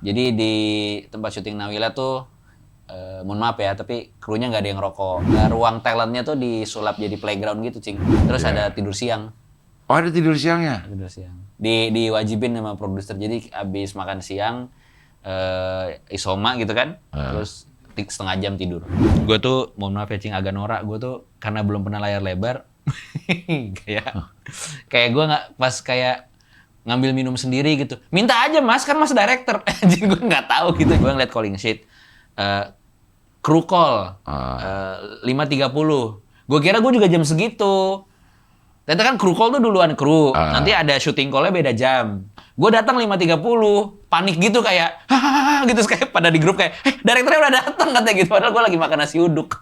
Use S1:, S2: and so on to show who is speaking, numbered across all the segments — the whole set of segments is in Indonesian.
S1: Jadi di tempat syuting Nawila tuh, mohon maaf ya, tapi krunya nggak ada yang rokok. Nah, ruang talentnya tuh disulap jadi playground gitu, Cing. Terus ada tidur siang.
S2: Oh, ada tidur siangnya?
S1: Tidur siang. Diwajibin sama produser. Jadi abis makan siang, isoma gitu kan, terus setengah jam tidur. Gue tuh, mohon maaf ya Cing, agak norak. Gue tuh karena belum pernah layar lebar, kayak gue nggak pas kayak ngambil minum sendiri gitu. Minta aja mas, kan mas director. Jadi gue nggak tahu gitu. Gue ngeliat calling sheet, crew call 5.30. Gue kira gue juga jam segitu. Ternyata kan crew call tuh duluan kru. Nanti ada syuting call-nya beda jam. Gue datang 5.30, panik gitu kayak, hahaha gitu, kayak pada di grup kayak, direkturnya udah datang katanya gitu. Padahal gue lagi makan nasi uduk.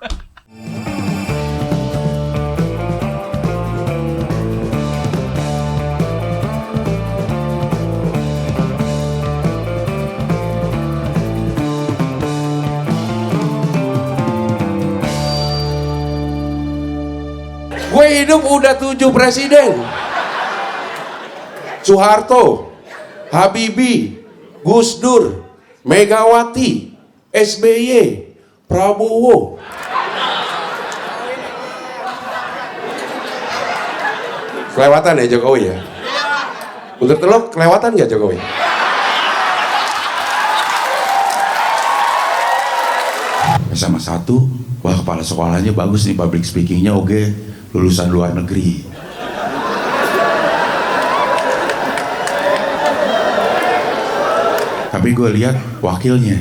S3: Gue hidup udah 7 presiden. Soeharto, Habibie, Gus Dur, Megawati, SBY, Prabowo. Kelewatan ya Jokowi ya? Untuk telok kelewatan nggak Jokowi?
S2: Sama satu, wah kepala sekolahnya bagus nih, public speakingnya oke, lulusan luar negeri. Tapi gue lihat wakilnya.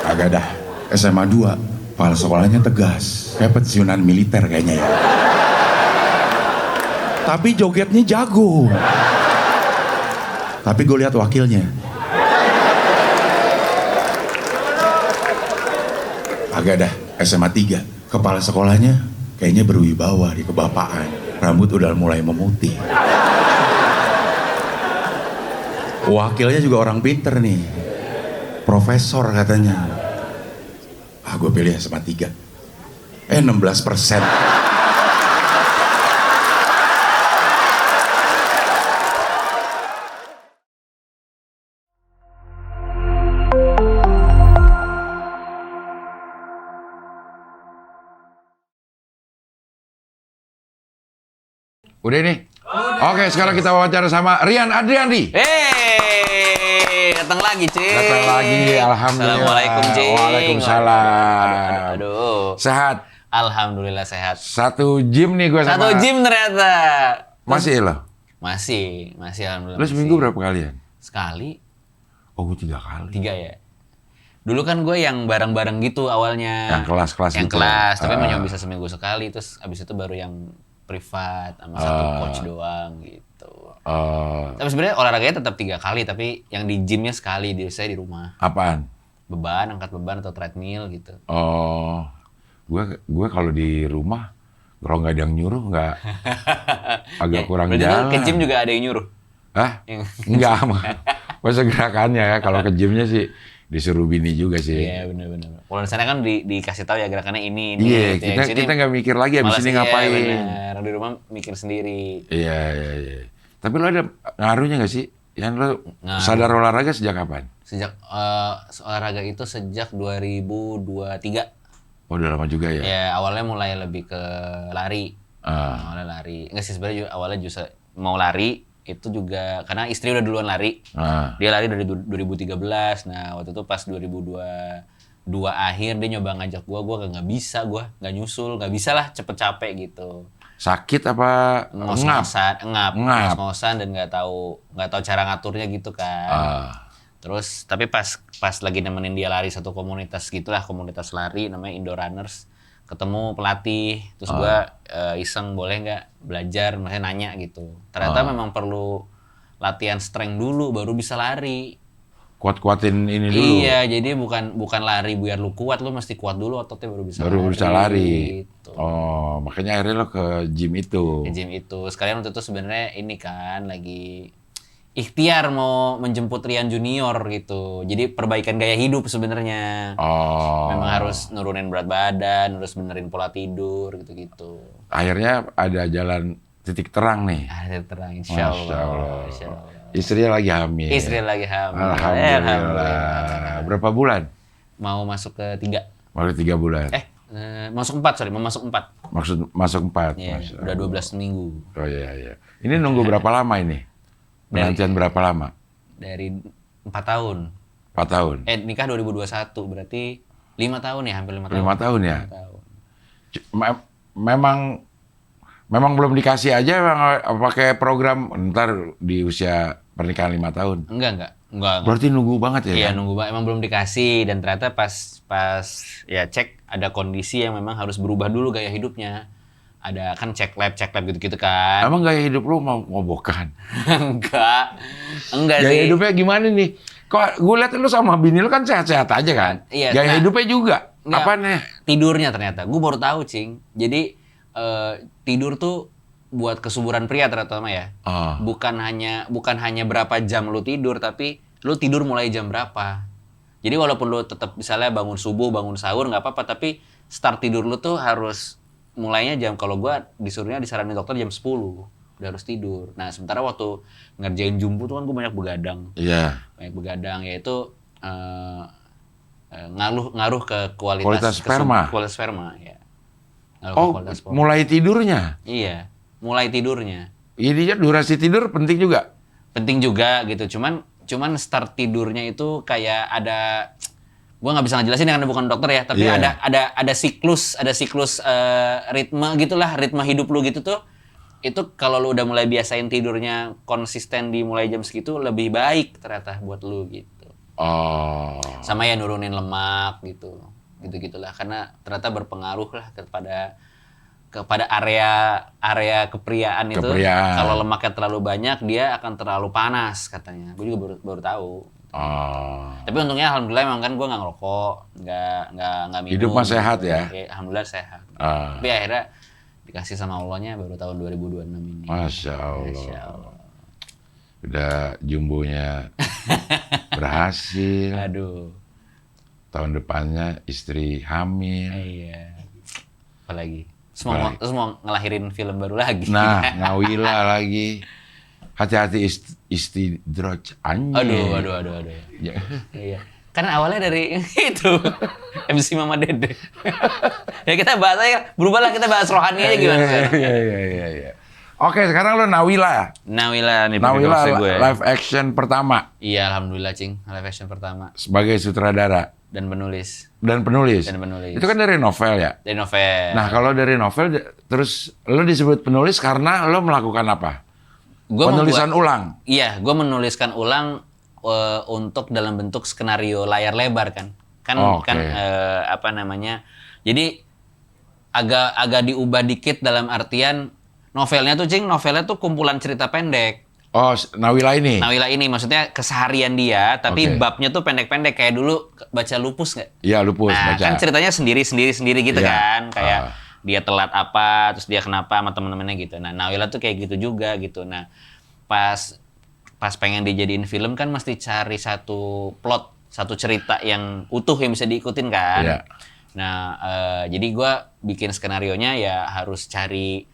S2: Agak dah, SMA 2, kepala sekolahnya tegas, kayak pensiunan militer kayaknya ya. Tapi jogetnya jago. Tapi gue lihat wakilnya. Agak dah, SMA 3, kepala sekolahnya kayaknya berwibawa di kebapaan. Rambut udah mulai memutih. Wakilnya juga orang pinter nih, profesor katanya. Gue pilih SMA 3. 16%. Udah nih. Oke, sekarang kita wawancara sama Rian Adriandi.
S1: Datang lagi, Cing.
S2: Datang lagi, alhamdulillah.
S1: Assalamualaikum, Cing.
S2: Waalaikumsalam.
S1: Aduh.
S2: Sehat.
S1: Alhamdulillah sehat.
S2: Satu gym nih gue sama.
S1: Satu gym ternyata.
S2: Masih lo?
S1: Masih alhamdulillah.
S2: Lo seminggu berapa kalian?
S1: Sekali.
S2: Oh, gue 3 kali.
S1: 3 ya. Dulu kan gue yang bareng-bareng gitu awalnya.
S2: Yang kelas-kelas
S1: Yang
S2: gitu.
S1: kelas, tapi cuma bisa seminggu sekali. Terus abis itu baru yang privat sama satu coach doang gitu. Tapi sebenarnya olahraganya tetap 3 kali, tapi yang di gymnya sekali. Saya di rumah.
S2: Apaan?
S1: Beban, angkat beban atau treadmill gitu.
S2: Oh, gue kalau di rumah kalau nggak ada yang nyuruh nggak agak kurang
S1: berarti
S2: jalan.
S1: ke gym juga ada yang nyuruh?
S2: Hah? Enggak, masa gerakannya ya. Kalau ke gymnya sih disuruh bini juga sih.
S1: Iya, benar-benar. Kalau di sana kan dikasih tahu ya gerakannya ini.
S2: Iya,
S1: gitu ya.
S2: kita nggak mikir lagi abis ini ngapain.
S1: Iya, benar. Di rumah mikir sendiri.
S2: Iya. Tapi lo ada ngaruhnya nggak sih? Yang lo sadar olahraga sejak kapan?
S1: Sejak olahraga itu sejak 2023.
S2: Oh, udah lama juga ya?
S1: Ya, awalnya mulai lebih ke lari. Awalnya lari. Enggak sih, sebenarnya awalnya justru mau lari itu juga karena istri udah duluan lari. Dia lari dari 2013. Nah, waktu itu pas 2022 akhir dia nyoba ngajak gua nggak bisa, nggak nyusul, nggak bisa lah, cepet capek gitu.
S2: Sakit apa
S1: Ngap, ngos-ngosan dan nggak tahu cara ngaturnya gitu kan. Terus tapi pas lagi nemenin dia lari satu komunitas gitulah, komunitas lari namanya Indo Runners, ketemu pelatih, terus gua iseng boleh nggak belajar, maksudnya nanya gitu. Ternyata memang perlu latihan strength dulu baru bisa lari.
S2: Kuat-kuatin ini dulu.
S1: Iya, jadi bukan lari biar lu kuat, lu mesti kuat dulu ototnya baru bisa
S2: lari.
S1: Gitu.
S2: Oh, makanya akhirnya lo ke gym itu.
S1: Ke gym itu. Sekalian waktu itu sebenarnya ini kan lagi ikhtiar mau menjemput Rian Junior gitu. Jadi perbaikan gaya hidup sebenarnya. Memang harus nurunin berat badan, harus benerin pola tidur gitu-gitu.
S2: Akhirnya ada jalan
S4: titik terang nih.
S1: Akhir terang, insya
S4: Masya
S1: Allah.
S4: Allah.
S1: Insya Allah.
S4: Istrinya lagi hamil.
S1: Istri lagi hamil.
S4: Alhamdulillah. Berapa bulan?
S1: Mau masuk ke 3.
S4: Baru 3 bulan.
S1: Masuk 4, sorry. Mau masuk 4.
S4: Masuk 4.
S1: Iya, udah 12 minggu.
S4: Oh iya. Ini nunggu berapa lama ini? Penantian berapa lama?
S1: Dari 4 tahun.
S4: 4 tahun.
S1: Nikah 2021, berarti 5 tahun ya, hampir 5 tahun.
S4: 5 tahun ya?
S1: 5 tahun.
S4: Memang belum dikasih aja, memang pakai program ntar di usia pernikahan 5 tahun.
S1: Enggak.
S4: Berarti nunggu banget ya?
S1: Iya,
S4: Kan?
S1: nunggu banget. Emang belum dikasih, dan ternyata pas ya cek ada kondisi yang memang harus berubah dulu gaya hidupnya. Ada kan cek lab gitu-gitu kan.
S4: Emang gaya hidup lu mau ngobokan?
S1: Enggak
S4: Gaya
S1: sih.
S4: hidupnya gimana nih? Kok gue liat lu sama bini lu kan sehat-sehat aja kan?
S1: Iya,
S4: Gaya
S1: nah,
S4: hidupnya juga.
S1: Nggak,
S4: Apanya?
S1: tidurnya ternyata. Gue baru tahu, Cing. Jadi tidur tuh buat kesuburan pria terutama ya.
S4: Oh.
S1: Bukan hanya berapa jam lu tidur, tapi lu tidur mulai jam berapa. Jadi walaupun lu tetap misalnya bangun subuh, bangun sahur nggak apa-apa, tapi start tidur lu tuh harus mulainya kalau gua disaranin dokter jam 10. Udah harus tidur. Nah, sementara waktu ngerjain jumbo tuh kan gua banyak begadang.
S4: Iya.
S1: Banyak begadang, yaitu ngaruh ke kualitas
S4: sperma.
S1: Kualitas sperma, ya. Ngaruh ke
S4: Oh,
S1: kualitas sperma.
S4: mulai tidurnya?
S1: Iya, mulai tidurnya.
S4: Ini durasi tidur penting juga?
S1: Penting juga gitu, cuman start tidurnya itu kayak gua nggak bisa ngejelasin karena bukan dokter ya, tapi
S4: Iya.
S1: ada siklus ritme gitulah, ritme hidup lu gitu tuh. Itu kalau lu udah mulai biasain tidurnya konsisten di mulai jam segitu, lebih baik ternyata buat lu gitu.
S4: Oh.
S1: Sama ya nurunin lemak gitu-gitulah, karena ternyata berpengaruh lah kepada area kepriaan itu.
S4: Kepriaan.
S1: Kalau lemaknya terlalu banyak, dia akan terlalu panas katanya. Gue juga baru tahu.
S4: Oh.
S1: Tapi untungnya alhamdulillah emang kan gue nggak ngerokok, nggak minum.
S4: Hidup mah sehat ya?
S1: Alhamdulillah sehat.
S4: Ah.
S1: Tapi akhirnya dikasih sama Allahnya baru tahun 2026 ini.
S4: Masya Allah.
S1: Masya Allah.
S4: Udah jumbonya berhasil.
S1: Aduh.
S4: Tahun depannya istri hamil.
S1: Iya. Apalagi? Terus mau ngelahirin film baru lagi.
S4: Nah, Nawila lagi. Hati-hati istidroj anjing.
S1: Aduh.
S4: Ya.
S1: Iya. Karena awalnya dari itu MC Mama Dede. Ya kita bahas aja, berubahlah kita bahas rohani aja gimana.
S4: Iya. Oke, sekarang lo Nawila.
S1: Nawila nih
S4: Nawila
S1: gue.
S4: live action pertama
S1: Iya, alhamdulillah, Cing. Live action pertama
S4: sebagai sutradara
S1: dan penulis.
S4: dan penulis.
S1: Penulis.
S4: Itu kan dari novel ya?
S1: Dari novel.
S4: Nah, kalau dari novel terus lo disebut penulis karena lo melakukan apa? Penulisan ulang.
S1: Iya, gue menuliskan ulang untuk dalam bentuk skenario layar lebar kan. Jadi agak diubah dikit dalam artian novelnya tuh kumpulan cerita pendek.
S4: Oh, Nawila ini.
S1: Nawila ini maksudnya keseharian dia, tapi
S4: Oke.
S1: babnya tuh pendek-pendek kayak dulu baca Lupus nggak?
S4: Iya, Lupus
S1: Nah,
S4: baca.
S1: kan ceritanya sendiri gitu
S4: Iya.
S1: kan, kayak
S4: Ah.
S1: dia telat apa, terus dia kenapa sama temen-temennya gitu. Nah, Nawila tuh kayak gitu juga gitu. Nah, pas pengen dijadiin film kan mesti cari satu plot, satu cerita yang utuh yang bisa diikutin kan.
S4: Iya.
S1: Nah, jadi gua bikin skenarionya ya harus cari.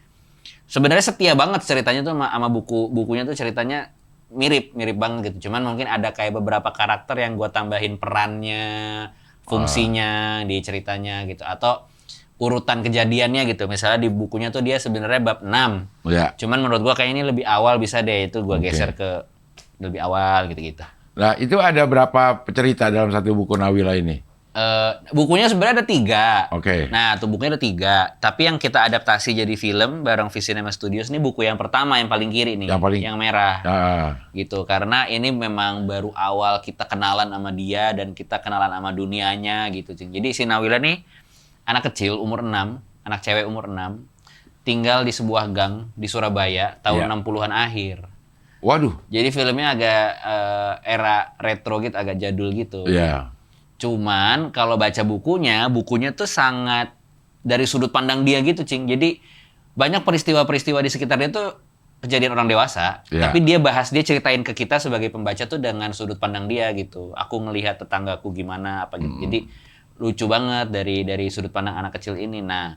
S1: Sebenarnya setia banget ceritanya tuh sama bukunya tuh ceritanya mirip banget gitu. Cuman mungkin ada kayak beberapa karakter yang gua tambahin perannya, fungsinya di ceritanya gitu, atau urutan kejadiannya gitu. Misalnya di bukunya tuh dia sebenarnya bab 6.
S4: Ya.
S1: Cuman menurut gua kayak ini lebih awal, bisa deh itu gua
S4: Oke.
S1: geser ke lebih awal gitu-gitu.
S4: Nah, itu ada berapa cerita dalam satu buku Nawila ini?
S1: Bukunya sebenarnya ada 3.
S4: Oke.
S1: Nah, tuh bukunya ada 3. Tapi yang kita adaptasi jadi film bareng Visinema Studios ini buku yang pertama, yang paling kiri nih. Yang merah.
S4: Ah.
S1: Gitu. Karena ini memang baru awal kita kenalan sama dia dan kita kenalan sama dunianya gitu. Jadi si Nawila nih anak kecil umur 6, anak cewek umur 6, tinggal di sebuah gang di Surabaya tahun 60-an akhir.
S4: Waduh.
S1: Jadi filmnya agak era retro gitu, agak jadul gitu.
S4: Iya.
S1: Cuman kalau baca bukunya tuh sangat dari sudut pandang dia gitu, Cing. Jadi banyak peristiwa-peristiwa di sekitar dia tuh kejadian orang dewasa,
S4: Iya.
S1: tapi dia ceritain ke kita sebagai pembaca tuh dengan sudut pandang dia gitu. Aku ngelihat tetanggaku gimana apa gitu. Jadi lucu banget dari sudut pandang anak kecil ini. Nah,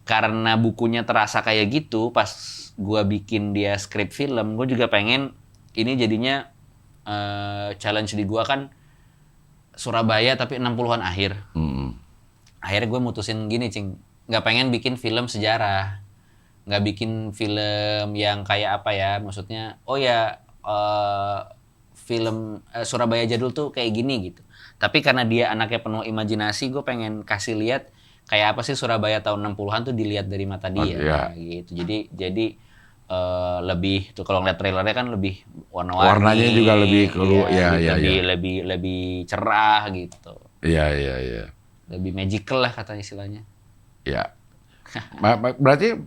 S1: karena bukunya terasa kayak gitu, pas gua bikin dia skrip film, gua juga pengen ini jadinya challenge di gua kan Surabaya tapi 60-an akhir. Akhirnya gue mutusin gini, Cing. Nggak pengen bikin film sejarah. Nggak bikin film yang kayak apa ya, maksudnya, oh ya film Surabaya jadul tuh kayak gini gitu. Tapi karena dia anaknya penuh imajinasi, gue pengen kasih lihat kayak apa sih Surabaya tahun 60-an tuh dilihat dari mata dia gitu. Jadi lebih tuh kalau ngeliat trailernya kan lebih warna-warni.
S4: Warnanya juga lebih keluar,
S1: lebih cerah gitu.
S4: Iya.
S1: Lebih magical lah katanya istilahnya.
S4: Ya. Berarti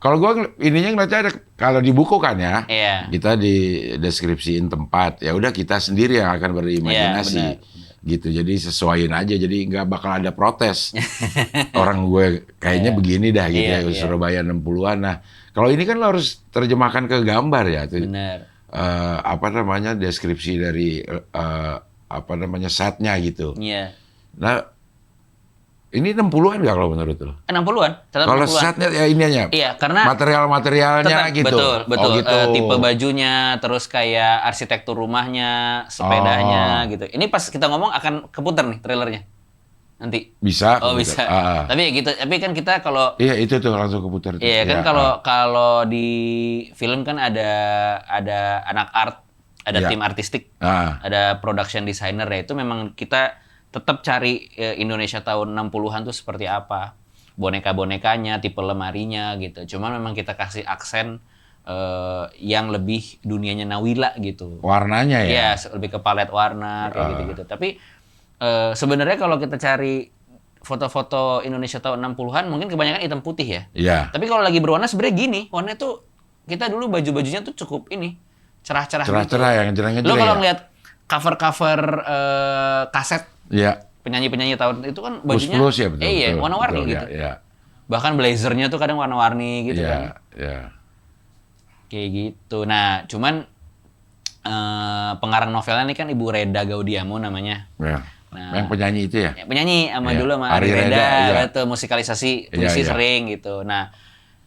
S4: kalau gua ininya ngeliatnya ada kalau di buku kan ya.
S1: Iya.
S4: Kita di deskripsiin tempat. Ya udah kita sendiri yang akan berimajinasi.
S1: Iya, benar.
S4: Gitu. Jadi sesuaiin aja. Jadi nggak bakal ada protes. Orang gue kayaknya begini dah gitu ya. Surabaya 60-an. Nah, kalau ini kan lo harus terjemahkan ke gambar ya.
S1: Benar.
S4: Deskripsi dari setnya gitu.
S1: Iya.
S4: Nah, ini 60-an nggak kalau menurut lo?
S1: 60-an.
S4: Kalau setnya ya ininya.
S1: Iya, karena
S4: material-materialnya
S1: tetap,
S4: gitu.
S1: Betul.
S4: Oh, gitu.
S1: Tipe bajunya, terus kayak arsitektur rumahnya, sepedanya gitu. Ini pas kita ngomong akan keputar nih trailernya. Nanti.
S4: Bisa.
S1: Oh, bisa. Tapi ya gitu. Tapi kan kita kalau
S4: iya, itu tuh langsung keputar.
S1: Iya, kan kalau di film kan ada anak art, ada tim artistik, ada production designer ya. Itu memang kita tetap cari Indonesia tahun 60-an tuh seperti apa. Boneka-bonekanya, tipe lemarinya gitu. Cuman memang kita kasih aksen yang lebih dunianya Nawila gitu.
S4: Warnanya ya?
S1: Iya, lebih ke palet warna kayak gitu-gitu. Tapi sebenarnya kalau kita cari foto-foto Indonesia tahun 60-an mungkin kebanyakan hitam putih ya.
S4: Iya.
S1: Tapi kalau lagi berwarna sebenarnya gini, warnanya tuh kita dulu baju-bajunya tuh cukup ini cerah-cerah gitu.
S4: Cerah-cerah yang ngejreng-ngejreng.
S1: Lo kalau ngeliat cover-cover kaset
S4: Iya.
S1: penyanyi-penyanyi tahun itu kan bajunya
S4: Plus ya, betul.
S1: iya,
S4: betul,
S1: warna-warni
S4: betul,
S1: gitu.
S4: Iya.
S1: Bahkan blazernya tuh kadang warna-warni gitu kan.
S4: Iya.
S1: Kayak gitu. Nah, cuman pengarang novelnya ini kan Ibu Reda Gaudiamo namanya.
S4: Iya.
S1: Nah,
S4: yang penyanyi itu ya?
S1: Penyanyi sama
S4: Iya.
S1: dulu sama
S4: Ari
S1: Ari Reda,
S4: Reda, iya.
S1: itu musikalisasi puisi
S4: Iya.
S1: sering gitu. Nah,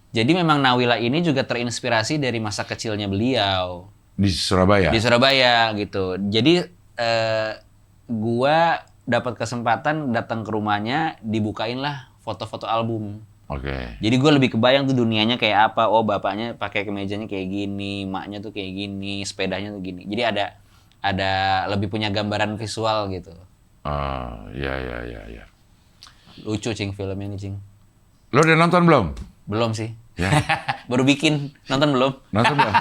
S1: jadi memang Nawila ini juga terinspirasi dari masa kecilnya beliau
S4: Di Surabaya?
S1: di Surabaya gitu. Jadi gua dapat kesempatan datang ke rumahnya, dibukain lah foto-foto album.
S4: Oke.
S1: Jadi gue lebih kebayang tuh dunianya kayak apa. Oh, bapaknya pakai kemejanya kayak gini, maknya tuh kayak gini, sepedanya tuh gini. Jadi ada lebih punya gambaran visual gitu.
S4: Iya.
S1: Lucu, Cing, filmnya nih, Cing.
S4: Lo udah nonton belum?
S1: Belum sih.
S4: Ya.
S1: Baru bikin. Nonton belum?
S4: Nonton belum?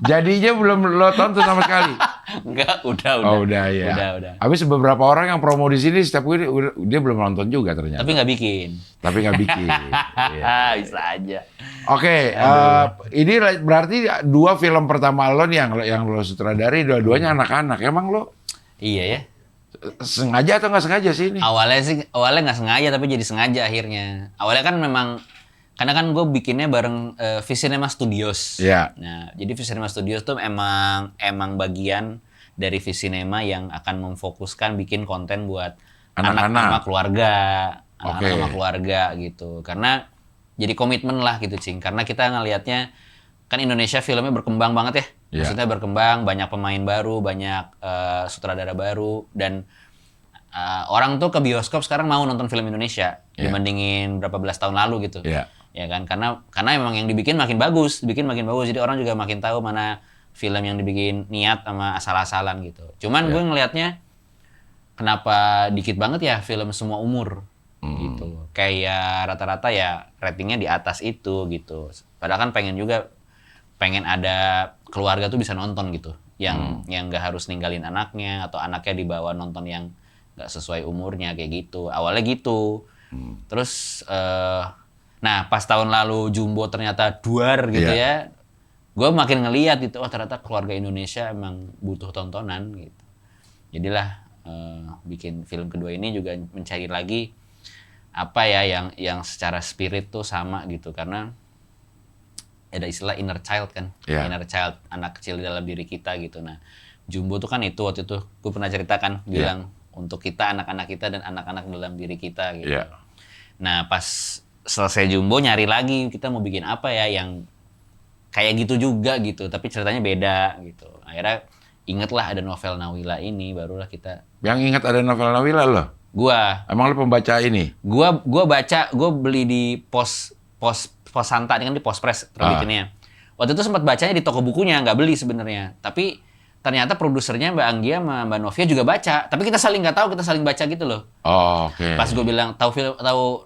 S4: Jadinya belum lo tonton sama sekali?
S1: Enggak, udah.
S4: Oh, udah ya.
S1: Udah.
S4: Habis beberapa orang yang promo di sini setiap kali dia belum nonton juga ternyata.
S1: Tapi nggak bikin.
S4: Iya.
S1: Bisa aja.
S4: Oke, ini berarti 2 film pertama lo nih yang lo sutradari, dua-duanya anak-anak. Emang lo
S1: Iya ya.
S4: sengaja atau nggak sengaja sih ini?
S1: Awalnya nggak sengaja, tapi jadi sengaja akhirnya. Awalnya kan memang karena kan gue bikinnya bareng Visinema Studios.
S4: Iya.
S1: Nah, jadi Visinema Studios tuh emang bagian dari Visinema yang akan memfokuskan bikin konten buat anak sama keluarga, anak sama keluarga gitu. Karena jadi komitmen lah gitu, Cing. Karena kita ngelihatnya kan Indonesia filmnya berkembang banget ya.
S4: Yeah.
S1: Maksudnya berkembang, banyak pemain baru, banyak sutradara baru, dan orang tuh ke bioskop sekarang mau nonton film Indonesia dibandingin berapa belas tahun lalu gitu. Ya kan, karena emang yang dibikin makin bagus, jadi orang juga makin tahu mana film yang dibikin niat sama asal-asalan gitu. Cuman gue ngelihatnya kenapa dikit banget ya film semua umur gitu. Kayak rata-rata ya ratingnya di atas itu gitu. Padahal kan pengen ada keluarga tuh bisa nonton gitu. Yang nggak harus ninggalin anaknya atau anaknya dibawa nonton yang nggak sesuai umurnya kayak gitu. Awalnya gitu. Terus nah, pas tahun lalu Jumbo ternyata duar gitu ya, gue makin ngeliat gitu, ternyata keluarga Indonesia emang butuh tontonan gitu. Jadilah bikin film kedua ini juga mencari lagi apa ya yang secara spirit tuh sama gitu, karena ada istilah inner child kan, inner child, anak kecil di dalam diri kita gitu. Nah, Jumbo tuh kan itu waktu itu gue pernah ceritakan bilang untuk kita, anak-anak kita dan anak-anak dalam diri kita gitu. Nah pas selesai Jumbo nyari lagi kita mau bikin apa ya yang kayak gitu juga gitu, tapi ceritanya beda gitu. Akhirnya ingetlah ada novel Nawila ini, barulah kita.
S4: Yang ingat ada novel Nawila loh?
S1: Gua
S4: Emang lo pembaca ini?
S1: gua baca, gua beli di pos Santa, ini kan di pos pres terbitinnya. Waktu itu sempat bacanya di toko bukunya, nggak beli sebenarnya. Tapi ternyata produsernya Mbak Anggia sama Mbak Novia juga baca. Tapi kita saling nggak tahu, kita saling baca gitu loh.
S4: Oh, oke.
S1: Pas gue bilang tahu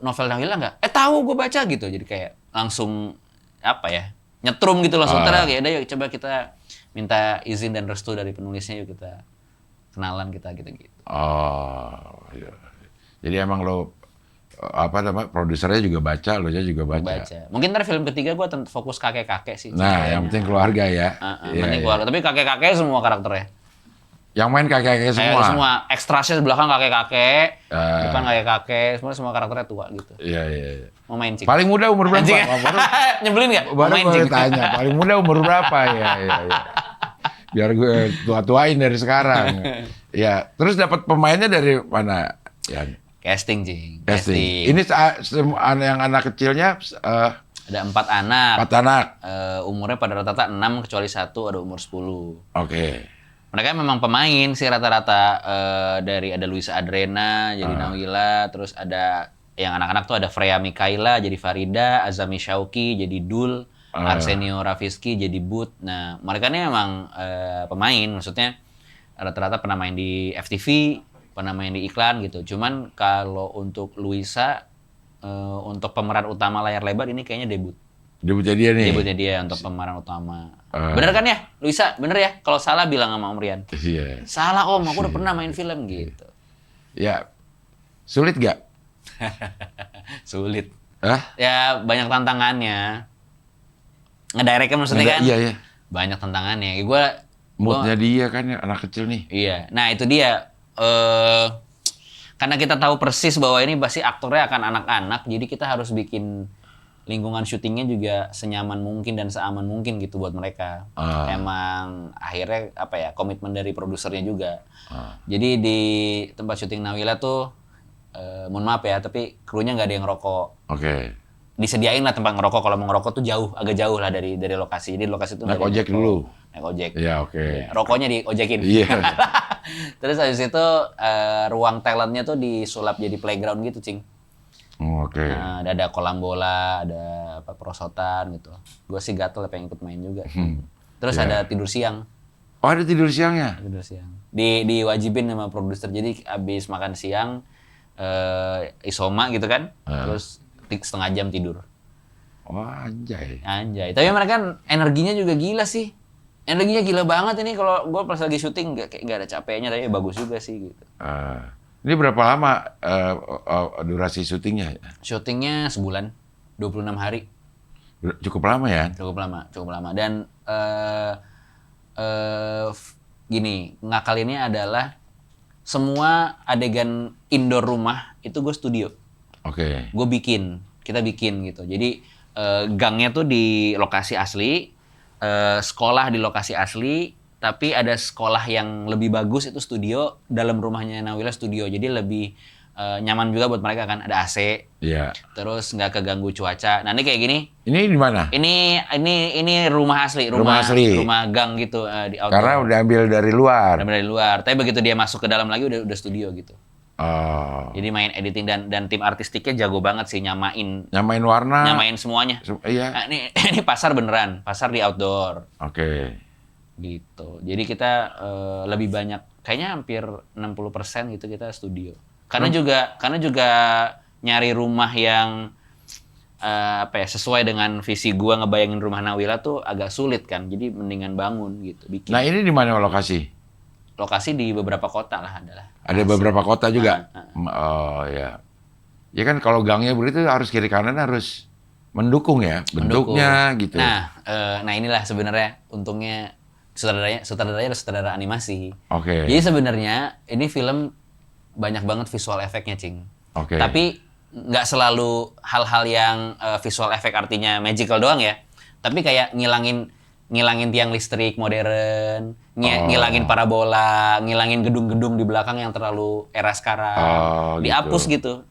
S1: novel Nawila nggak? Tahu, gue baca gitu. Jadi kayak langsung apa ya, nyetrum gitu langsung. Kayak udah yuk coba kita minta izin dan restu dari penulisnya, yuk kita kenalan kita gitu-gitu.
S4: Oh, iya. Jadi emang lo produsernya juga baca, lo juga baca.
S1: Mungkin ntar film ketiga gue fokus kakek-kakek sih.
S4: Nah, yang penting keluarga ya.
S1: Penting keluarga. Tapi kakek-kakek semua karakternya.
S4: Yang main kakek-kakek semua.
S1: Semua ekstrasnya di belakang kakek-kakek, depan kakek-kakek, semua karakternya tua gitu.
S4: Iya.
S1: Mau main cing.
S4: Paling muda umur berapa?
S1: Nyebelin nggak? Mau
S4: Baru
S1: main
S4: gue
S1: cing.
S4: tanya, paling muda umur berapa? Iya. Biar gue tua-tuain dari sekarang. Ya, terus dapat pemainnya dari mana? Yan?
S1: Casting, Cing.
S4: Ini yang anak kecilnya
S1: ada 4 anak.
S4: 4 anak.
S1: Umurnya pada rata-rata 6 kecuali 1 ada umur 10.
S4: Oke.
S1: Mereka memang pemain sih rata-rata, ada Luisa Adrena jadi Nawila, terus ada yang anak-anak tuh ada Freya Mikaela jadi Farida, Azami Syauqi jadi Dul, Arsenio Rafiski jadi But. Nah, mereka ini memang pemain, maksudnya rata-rata pernah main di FTV, pernah main di iklan gitu. Cuman kalau untuk Luisa, untuk pemeran utama layar lebar ini kayaknya debut.
S4: Debutnya dia nih?
S1: Debutnya dia untuk pemeran utama. Bener kan ya, Luisa? Bener ya? Kalau salah bilang sama Om Rian.
S4: Iya.
S1: Salah Om, aku udah pernah main film gitu.
S4: Ya, sulit gak?
S1: Sulit.
S4: Hah?
S1: Ya banyak tantangannya. Ngedirectnya maksudnya kan?
S4: Iya.
S1: Banyak tantangannya. Gue
S4: Moodnya dia kan anak kecil nih.
S1: Iya. Nah itu dia. Karena kita tahu persis bahwa ini pasti aktornya akan anak-anak, jadi kita harus bikin lingkungan syutingnya juga senyaman mungkin dan seaman mungkin gitu buat mereka. Emang akhirnya komitmen dari produsernya juga. Jadi di tempat syuting Nawila tuh, mohon maaf ya, tapi krunya nggak ada yang ngerokok.
S4: Oke.
S1: Disediain lah tempat ngerokok, kalau mau ngerokok tuh agak jauh lah dari lokasi. Jadi lokasi itu
S4: naik ojek dulu.
S1: Naik ojek.
S4: Iya, oke.
S1: Ya, rokoknya diojekin.
S4: Iya.
S1: Terus habis itu ruang talentnya tuh disulap jadi playground gitu, Cing.
S4: Oke.
S1: Nah, ada kolam bola, ada perosotan gitu. Gue sih gatel pengen ikut main juga. Terus ada tidur siang.
S4: Oh, ada tidur siangnya?
S1: Tidur siang. Diwajibin sama produser. Jadi abis makan siang, isoma gitu kan. Terus setengah jam tidur.
S4: Wah, anjay.
S1: Tapi mereka kan energinya juga gila sih. Energinya gila banget ini, kalau gue pas lagi syuting kayak gak ada capeknya, tapi bagus juga sih gitu.
S4: Ini berapa lama durasi syutingnya?
S1: Syutingnya sebulan, 26 hari.
S4: Cukup lama ya?
S1: Cukup lama. Dan gini, ngakalinnya adalah semua adegan indoor rumah itu gue studio.
S4: Oke.
S1: Kita bikin gitu. Jadi gangnya tuh di lokasi asli, sekolah di lokasi asli, tapi ada sekolah yang lebih bagus itu studio, dalam rumahnya Nawila studio. Jadi lebih nyaman juga buat mereka kan, ada AC.
S4: Iya.
S1: Terus nggak keganggu cuaca. Nah, ini kayak gini.
S4: Ini di mana?
S1: Ini rumah asli, rumah gang gitu di outdoor.
S4: Karena udah ambil dari luar.
S1: Tapi begitu dia masuk ke dalam lagi udah studio gitu.
S4: Oh.
S1: Jadi main editing dan tim artistiknya jago banget sih nyamain
S4: warna.
S1: Nyamain semuanya.
S4: Iya.
S1: Nah, ini pasar beneran, pasar di outdoor.
S4: Oke.
S1: Gitu. Jadi kita lebih banyak, kayaknya hampir 60% gitu kita studio. Karena juga nyari rumah yang sesuai dengan visi gua ngebayangin rumah Nawila tuh agak sulit kan. Jadi mendingan bangun gitu, bikin.
S4: Nah, ini di mana lokasi?
S1: Lokasi di beberapa kota lah adalah.
S4: Ada beberapa kota juga? Oh, ya. Ya kan kalau gangnya begitu harus kiri kanan harus mendukung ya bentuknya gitu.
S1: Nah inilah sebenarnya untungnya sutradaranya adalah sutradara animasi.
S4: Oke.
S1: Jadi sebenarnya ini film banyak banget visual efeknya, Cing.
S4: Oke.
S1: Tapi nggak selalu hal-hal yang visual efek artinya magical doang ya. Tapi kayak ngilangin tiang listrik modern, ngilangin parabola, ngilangin gedung-gedung di belakang yang terlalu era sekarang. Dihapus gitu.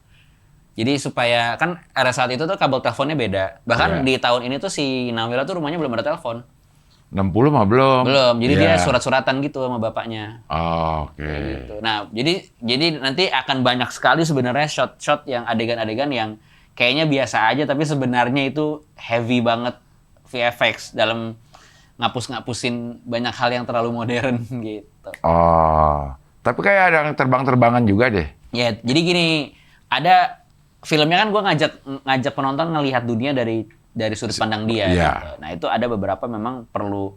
S1: Jadi supaya kan era saat itu tuh kabel teleponnya beda. Bahkan di tahun ini tuh si Nawila tuh rumahnya belum ada telepon.
S4: 60 mah belum.
S1: Belum. Jadi dia
S4: Iya.
S1: surat-suratan gitu sama bapaknya.
S4: Oh, oke.
S1: Gitu. Nah, jadi nanti akan banyak sekali sebenarnya shot-shot yang adegan-adegan yang kayaknya biasa aja tapi sebenarnya itu heavy banget VFX dalam ngapus-ngapusin banyak hal yang terlalu modern gitu.
S4: Oh, tapi kayak ada yang terbang-terbangan juga deh.
S1: Ya, jadi gini, ada filmnya kan gue ngajak penonton ngelihat dunia dari sudut pandang dia.
S4: Iya.
S1: Gitu. Nah itu ada beberapa memang perlu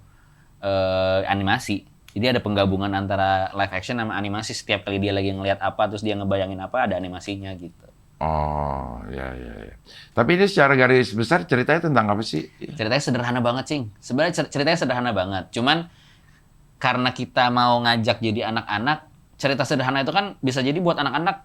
S1: animasi. Jadi ada penggabungan antara live action sama animasi. Setiap kali dia lagi ngelihat apa, terus dia ngebayangin apa, ada animasinya gitu.
S4: Oh, ya. Tapi ini secara garis besar ceritanya tentang apa sih?
S1: Ceritanya sederhana banget, Cing. Sebenarnya ceritanya sederhana banget. Cuman karena kita mau ngajak jadi anak-anak, cerita sederhana itu kan bisa jadi buat anak-anak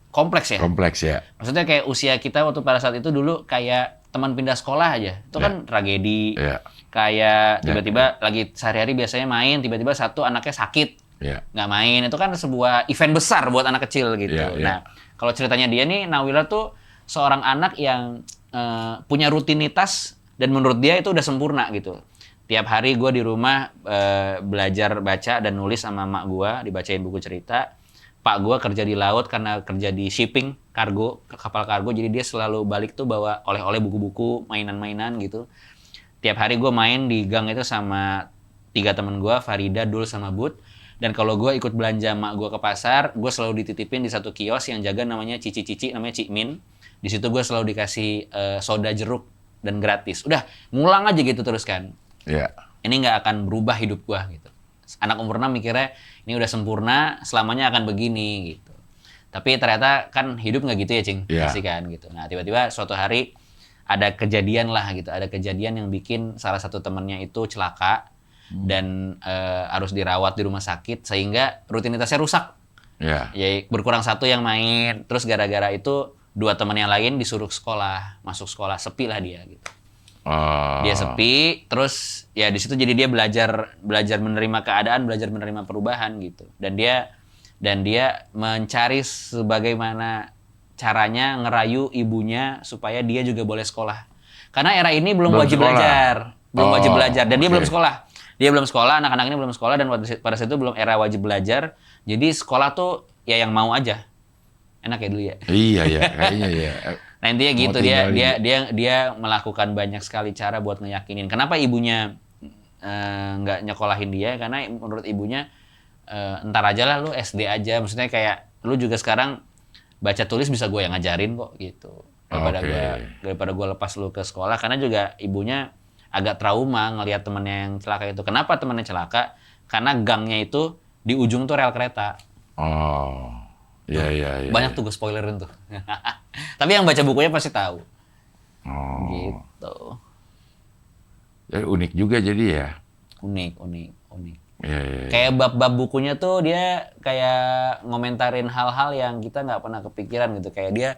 S1: kompleks ya.
S4: Kompleks ya.
S1: Maksudnya kayak usia kita waktu pada saat itu dulu kayak teman pindah sekolah aja. Itu kan tragedi.
S4: Iya.
S1: Kayak tiba-tiba lagi sehari-hari biasanya main, tiba-tiba satu anaknya sakit.
S4: Iya.
S1: Nggak main. Itu kan sebuah event besar buat anak kecil gitu.
S4: Iya.
S1: Nah, kalau ceritanya dia nih, Nawila tuh seorang anak yang punya rutinitas dan menurut dia itu udah sempurna gitu. Tiap hari gue di rumah belajar baca dan nulis sama mak gue, dibacain buku cerita. Pak gue kerja di laut karena kerja di shipping, kargo, kapal kargo. Jadi dia selalu balik tuh bawa oleh-oleh buku-buku, mainan-mainan gitu. Tiap hari gue main di gang itu sama 3 temen gue, Farida, Dul, sama Bud. Dan kalau gue ikut belanja mak gue ke pasar, gue selalu dititipin di satu kios yang jaga namanya Cici, namanya Cik Min. Di situ gue selalu dikasih soda jeruk dan gratis. Udah, ngulang aja gitu terus kan.
S4: Iya.
S1: Ini nggak akan berubah hidup gue gitu. Anak umur 6 mikirnya ini udah sempurna, selamanya akan begini gitu. Tapi ternyata kan hidup nggak gitu ya, Cing.
S4: Iya.
S1: Pasti kan gitu. Nah, tiba-tiba suatu hari ada kejadian lah gitu. Ada kejadian yang bikin salah satu temennya itu celaka dan harus dirawat di rumah sakit sehingga rutinitasnya rusak.
S4: Iya.
S1: Ya berkurang satu yang main. Terus gara-gara itu 2 teman yang lain disuruh sekolah, masuk sekolah, sepi lah dia gitu.
S4: Oh.
S1: Dia sepi, terus ya di situ jadi dia belajar menerima keadaan, belajar menerima perubahan gitu. Dan dia mencari sebagaimana caranya ngerayu ibunya supaya dia juga boleh sekolah. Karena era ini belum wajib
S4: sekolah.
S1: belajar, wajib belajar dan dia
S4: oke.
S1: belum sekolah. Dia belum sekolah, anak-anak ini belum sekolah dan pada saat itu belum era wajib belajar. Jadi sekolah tuh ya yang mau aja. Enak ya dulu ya.
S4: Iya, kayaknya ya.
S1: Nah intinya
S4: Mau
S1: gitu
S4: tinggal
S1: dia melakukan banyak sekali cara buat ngeyakinin. Kenapa ibunya nggak nyekolahin dia? Karena menurut ibunya entar aja lah lu SD aja. Maksudnya kayak lu juga sekarang baca tulis bisa gue yang ngajarin kok gitu. Daripada gue lepas lu ke sekolah. Karena juga ibunya agak trauma ngelihat temennya yang celaka itu. Kenapa temennya celaka? Karena gangnya itu di ujung tuh rel kereta.
S4: Oh. Iya.
S1: Banyak tuh gue spoilerin tuh. Tapi yang baca bukunya pasti tahu.
S4: Oh.
S1: Gitu.
S4: Ya, unik juga jadi ya.
S1: Unik.
S4: Iya.
S1: Kayak bab-bab bukunya tuh dia kayak ngomentarin hal-hal yang kita nggak pernah kepikiran gitu. Kayak dia,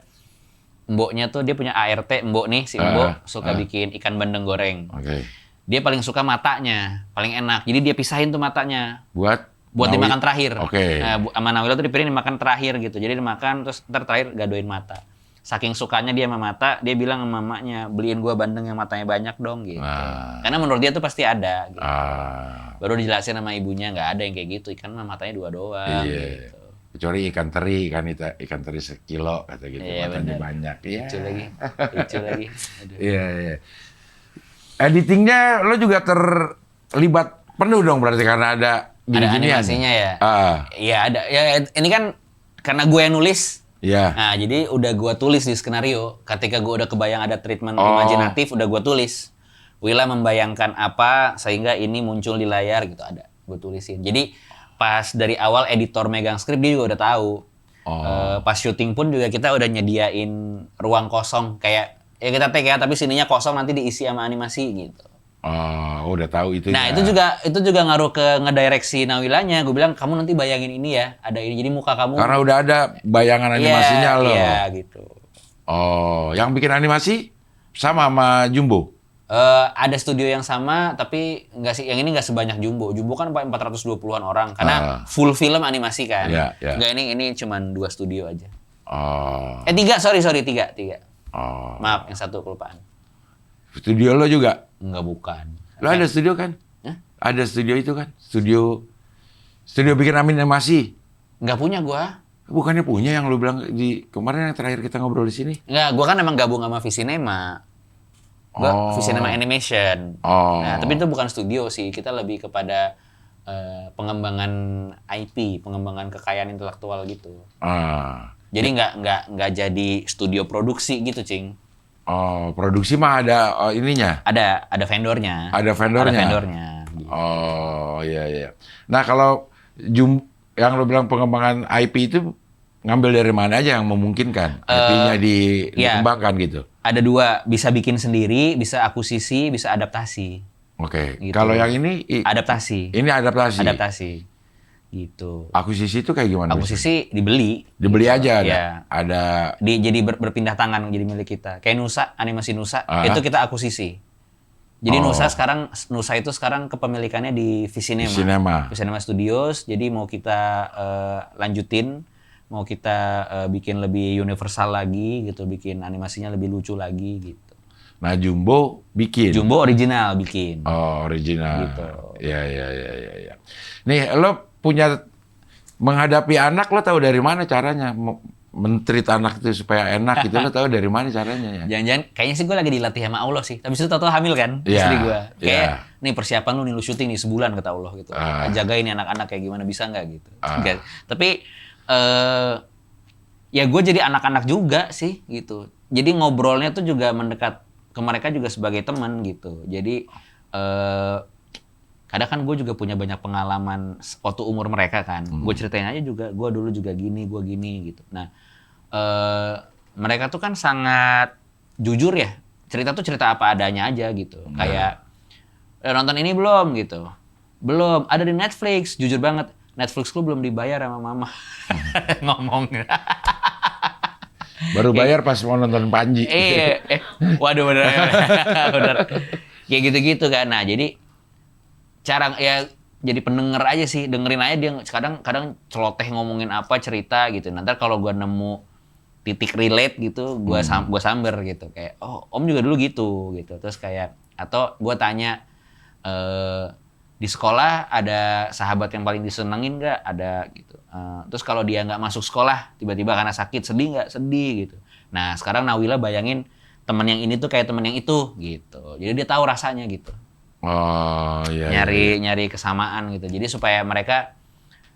S1: mboknya tuh dia punya ART, mbok nih, si mbok suka bikin ikan bandeng goreng.
S4: Oke.
S1: Dia paling suka matanya, paling enak. Jadi dia pisahin tuh matanya. Buat
S4: Nawi-
S1: dimakan terakhir.
S4: Oke.
S1: Nah, sama Nawila tuh dipiring dimakan terakhir gitu. Jadi dimakan terus ntar terakhir gadoin mata. Saking sukanya dia sama mata, dia bilang sama mamanya, beliin gua bandeng yang matanya banyak dong gitu. Karena menurut dia tuh pasti ada gitu. Baru dijelasin sama ibunya, nggak ada yang kayak gitu. Ikan mah matanya 2 doang
S4: Iya.
S1: gitu.
S4: Kecuali ikan teri, ikan teri sekilo kata gitu,
S1: Iya,
S4: matanya
S1: bener.
S4: banyak. Iya.
S1: Lucu lagi. Aduh.
S4: Iya. Editingnya lo juga terlibat penuh dong berarti karena ada
S1: Ada
S4: gini-ginian.
S1: animasinya ya?
S4: Ah,
S1: Iya ada. Ya ini kan karena gue yang nulis.
S4: iya.
S1: Nah jadi udah gue tulis di skenario. Ketika gue udah kebayang ada treatment
S4: Oh.
S1: imajinatif, udah gue tulis. Willa membayangkan apa sehingga ini muncul di layar gitu, ada. Gue tulisin. Jadi pas dari awal editor megang skrip dia juga udah tahu. Pas syuting pun juga kita udah nyediain ruang kosong kayak ya kita take ya tapi sininya kosong nanti diisi sama animasi gitu.
S4: Oh, udah tahu itu.
S1: Nah
S4: ya.
S1: itu juga ngaruh ke ngedireksi Nawilanya. Gue bilang kamu nanti bayangin ini ya, ada ini. Jadi muka kamu.
S4: Karena udah ada bayangan animasinya lo.
S1: Iya gitu.
S4: Oh, yang bikin animasi sama Jumbo.
S1: Ada studio yang sama tapi nggak sih, yang ini nggak sebanyak Jumbo. Jumbo kan 420-an orang karena full film animasi kan.
S4: Iya.
S1: Nggak, ini cuman 2 studio aja.
S4: Oh.
S1: 3, sorry, 3.
S4: Oh.
S1: Maaf, yang satu kelupaan.
S4: Studio lo juga?
S1: Enggak, bukan.
S4: Lo ada studio kan?
S1: Hah?
S4: Ada studio itu kan? Studio bikin animasi.
S1: Enggak punya gua.
S4: Bukannya punya yang lo bilang di kemarin yang terakhir kita ngobrol di sini?
S1: Enggak, gua kan emang gabung sama Visinema. Gua
S4: Oh.
S1: Visinema Animation.
S4: Oh.
S1: Nah, tapi itu bukan studio sih. Kita lebih kepada pengembangan IP, pengembangan kekayaan intelektual gitu.
S4: Ah.
S1: Jadi nggak jadi studio produksi gitu, Cing.
S4: Oh, produksi mah ada ininya.
S1: Ada vendornya.
S4: Ada vendornya.
S1: Ada vendornya. Gitu.
S4: Oh, iya. Nah, kalau yang lo bilang pengembangan IP itu ngambil dari mana aja yang memungkinkan IP-nya
S1: iya.
S4: dikembangkan gitu.
S1: Ada 2, bisa bikin sendiri, bisa akuisisi, bisa adaptasi.
S4: Oke.
S1: Gitu.
S4: Kalau yang ini
S1: Adaptasi.
S4: Ini adaptasi.
S1: Adaptasi. Gitu.
S4: Akuisisi itu kayak gimana?
S1: Akuisisi dibeli.
S4: Dibeli aja ada.
S1: Iya.
S4: Ada
S1: Jadi berpindah tangan jadi milik kita. Kayak Nusa, animasi Nusa,
S4: Ah.
S1: itu kita akuisisi. Jadi
S4: Oh.
S1: Nusa itu sekarang kepemilikannya di Visinema. Visinema Studios. Jadi mau kita lanjutin, mau kita bikin lebih universal lagi gitu, bikin animasinya lebih lucu lagi gitu.
S4: Nah, Jumbo bikin.
S1: Jumbo original bikin.
S4: Oh, original.
S1: Gitu.
S4: Ya. Nih, lo punya menghadapi anak, lo tahu dari mana caranya men-treat anak itu supaya enak gitu, lo tahu dari mana caranya ya?
S1: Jangan-jangan kayaknya sih gue lagi dilatih sama Allah sih. Tapi itu tahu hamil kan
S4: Iya,
S1: istri gue. Kayak
S4: iya.
S1: nih persiapan lu nih, lu syuting nih sebulan kata Allah gitu. Jagain nih anak-anak kayak gimana, bisa nggak gitu. Nggak. Tapi ya gue jadi anak-anak juga sih gitu. Jadi ngobrolnya tuh juga mendekat ke mereka juga sebagai teman gitu. Jadi kadang kan gue juga punya banyak pengalaman waktu umur mereka kan. Gue ceritain aja juga, gue dulu juga gini, gue gini gitu. Nah, mereka tuh kan sangat jujur ya. Cerita tuh cerita apa adanya aja gitu. Kayak, nonton ini belum gitu? Belum, ada di Netflix. Jujur banget, Netflix lu belum dibayar sama mama. Ngomong.
S4: Baru bayar pas mau nonton Panji.
S1: Waduh bener. Kayak gitu-gitu kan. Nah, jadi cara ya jadi pendengar aja sih, dengerin aja dia kadang celoteh ngomongin apa cerita gitu. Nanti kalau gua nemu titik relate gitu, gua samber gitu kayak oh om juga dulu gitu. Terus kayak atau gua tanya di sekolah ada sahabat yang paling disenengin nggak? Ada gitu. Terus kalau dia nggak masuk sekolah tiba-tiba karena sakit sedih nggak? Sedih gitu. Nah sekarang Nawila bayangin teman yang ini tuh kayak teman yang itu gitu. Jadi dia tahu rasanya gitu.
S4: Oh iya.
S1: Nyari kesamaan gitu. Jadi supaya mereka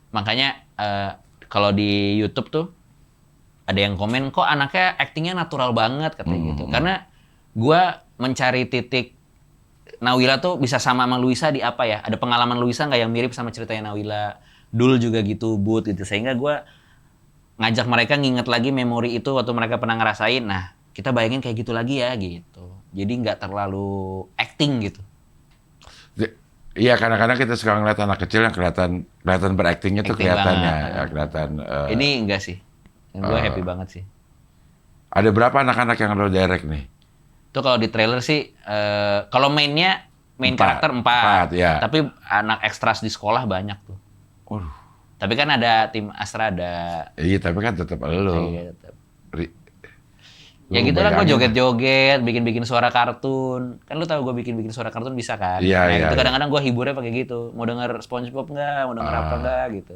S1: makanya kalau di YouTube tuh ada yang komen kok anaknya aktingnya natural banget katanya gitu. Karena gua mencari titik Nawila tuh bisa sama Luisa di apa ya? Ada pengalaman Luisa nggak yang mirip sama ceritanya Nawila? Dul juga gitu, But gitu. Sehingga gua ngajak mereka nginget lagi memori itu waktu mereka pernah ngerasain. Nah, kita bayangin kayak gitu lagi ya gitu. Jadi nggak terlalu acting gitu.
S4: Iya, kadang-kadang kita suka ngeliat anak kecil yang kelihatan beraktingnya tuh kelihatannya. Ya, kelihatan.
S1: Ini enggak sih. Gue happy banget sih.
S4: Ada berapa anak-anak yang lo direct nih?
S1: Itu kalau di trailer sih, kalau main karakter 4.
S4: Ya.
S1: Tapi anak ekstras di sekolah banyak tuh.
S4: Waduh.
S1: Tapi kan ada tim Astra, ada.
S4: Iya, tapi kan tetap lo.
S1: Iya, tetap. Ya gitu lah, gue joget-joget, bikin-bikin suara kartun. Kan lu tahu gue bikin-bikin suara kartun bisa kan?
S4: Iya,
S1: nah
S4: iya.
S1: itu kadang-kadang gue hiburnya pakai gitu. Mau denger SpongeBob nggak? Mau denger apa nggak gitu.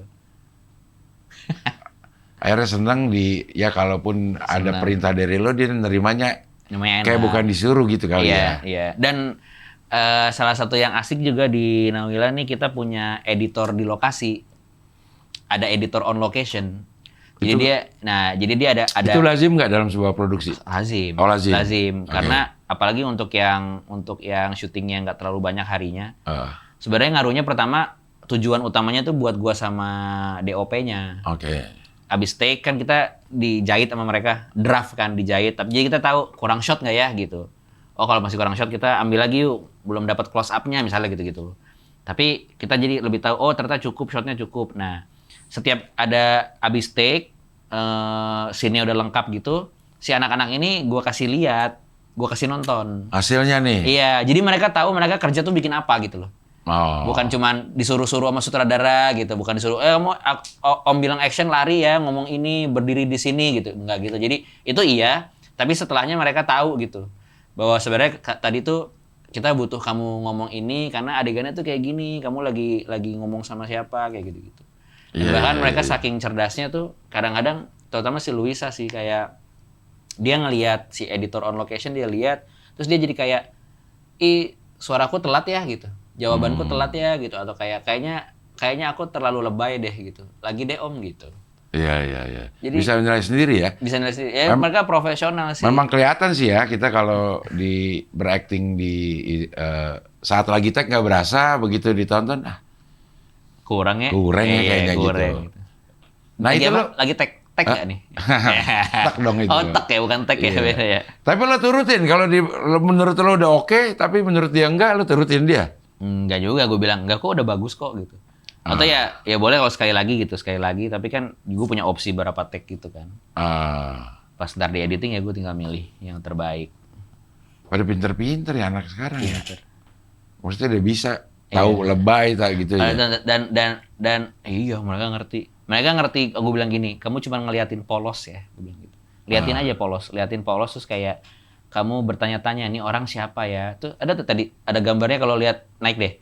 S4: Akhirnya senang ya kalaupun ada perintah dari lo, dia nerimanya
S1: Namanya
S4: kayak
S1: enak.
S4: bukan disuruh gitu kali ya.
S1: Iya. Dan salah satu yang asik juga di Nawila nih, kita punya editor di lokasi. Ada editor on location. Jadi dia ada
S4: Itu lazim nggak dalam sebuah produksi?
S1: lazim.
S4: Oh, lazim.
S1: Karena apalagi untuk yang syutingnya nggak terlalu banyak harinya. Sebenarnya ngaruhnya pertama tujuan utamanya tuh buat gua sama DOP-nya.
S4: Oke.
S1: Abis take kan kita dijahit sama mereka, draft kan dijahit. Tapi jadi kita tahu kurang shot nggak ya gitu. Oh kalau masih kurang shot kita ambil lagi yuk. Belum dapat close up-nya misalnya gitu-gitu. Tapi kita jadi lebih tahu oh ternyata cukup, shotnya cukup. Nah setiap ada abis take, scene-nya udah lengkap gitu, si anak-anak ini gue kasih lihat, gue kasih nonton.
S4: Hasilnya nih?
S1: Iya, jadi mereka tahu mereka kerja tuh bikin apa gitu loh.
S4: Oh.
S1: Bukan cuman disuruh-suruh sama sutradara gitu, bukan disuruh om bilang action lari ya, ngomong ini, berdiri di sini gitu. Enggak gitu. Jadi itu iya, tapi setelahnya mereka tahu gitu. Bahwa sebenarnya tadi tuh kita butuh kamu ngomong ini karena adegannya tuh kayak gini, kamu lagi ngomong sama siapa kayak gitu-gitu. Dan bahkan mereka saking cerdasnya tuh kadang-kadang terutama si Luisa sih kayak dia ngelihat si editor on location, dia lihat terus dia jadi kayak suaraku telat ya gitu. Jawabanku telat ya gitu, atau kayaknya aku terlalu lebay deh gitu. Lagi deh om gitu.
S4: Iya.
S1: Jadi,
S4: bisa menilai sendiri ya.
S1: Bisa nilai sendiri. Ya mereka profesional sih.
S4: Memang kelihatan sih ya kita kalau berakting di saat lagi tag nggak berasa, begitu ditonton
S1: kurang ya
S4: kayaknya
S1: kurang,
S4: gitu. Nah
S1: lagi
S4: itu
S1: apa?
S4: lo
S1: Lagi tag nggak nih?
S4: tak dong itu.
S1: Oh tag ya, bukan tag ya, beda ya.
S4: Tapi lo turutin kalau menurut lo udah oke, tapi menurut dia enggak, lo turutin dia.
S1: Enggak juga, gue bilang enggak kok, udah bagus kok gitu. Atau ya boleh kalau sekali lagi, tapi kan gue punya opsi berapa take gitu kan. Pas ntar di editing ya gue tinggal milih yang terbaik.
S4: Pada pinter-pinter ya anak sekarang ya. Maksudnya dia bisa tahu lebay tak gitu ya.
S1: Dan iya mereka ngerti. Gue bilang gini, kamu cuma ngeliatin polos ya, gue bilang gitu. Liatin aja liatin polos terus kayak kamu bertanya-tanya nih orang siapa ya. Tuh ada tuh tadi ada gambarnya kalau lihat naik deh.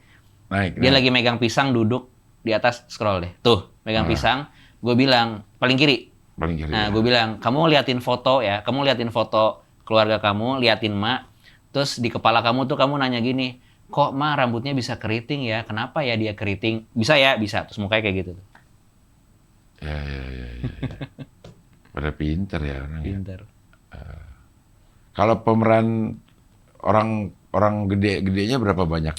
S1: Dia lagi megang pisang duduk di atas, scroll deh. Tuh, megang pisang. Gue bilang paling kiri. Nah, gue bilang, kamu liatin foto ya. Kamu liatin foto keluarga kamu, liatin mak. Terus di kepala kamu tuh kamu nanya gini, kok mak rambutnya bisa keriting ya? Kenapa ya dia keriting? Bisa ya? Bisa. Terus mukanya kayak gitu.
S4: Ya. Pada pinter ya orang.
S1: Pinter.
S4: Kalau pemeran orang gedenya berapa banyak?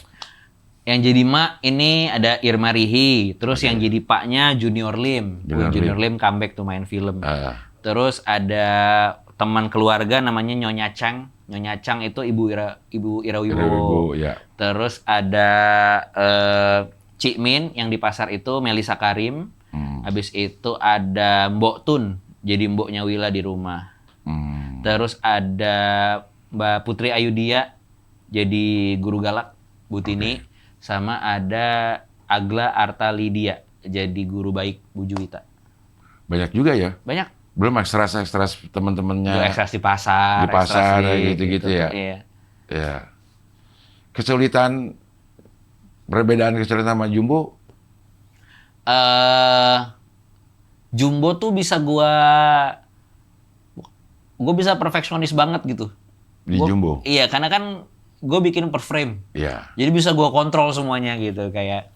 S1: Yang jadi mak ini ada Irma Rihi, terus yang jadi paknya Junior Lim. Junior Lim comeback tuh main film. Terus ada teman keluarga namanya Nyonya Chang. Nyonya Chang itu Ibu Ira Wibowo.
S4: Ya.
S1: Terus ada Cik Min yang di pasar itu Melisa Karim. Habis itu ada Mbok Tun, jadi mboknya Wila di rumah. Terus ada Mbak Putri Ayudia jadi guru galak Butini. Sama ada Agla Arta Lydia jadi guru baik Bu Juwita.
S4: Banyak juga ya?
S1: Banyak.
S4: Belum ekstras teman-temannya.
S1: Ekstras di pasar.
S4: Di pasar gitu ya.
S1: Iya.
S4: Ya. Perbedaan kesulitan sama Jumbo?
S1: Jumbo tuh bisa gue bisa perfeksionis banget gitu.
S4: Jumbo?
S1: Iya, karena kan gue bikin per frame.
S4: Iya.
S1: Jadi bisa gue kontrol semuanya gitu. Kayak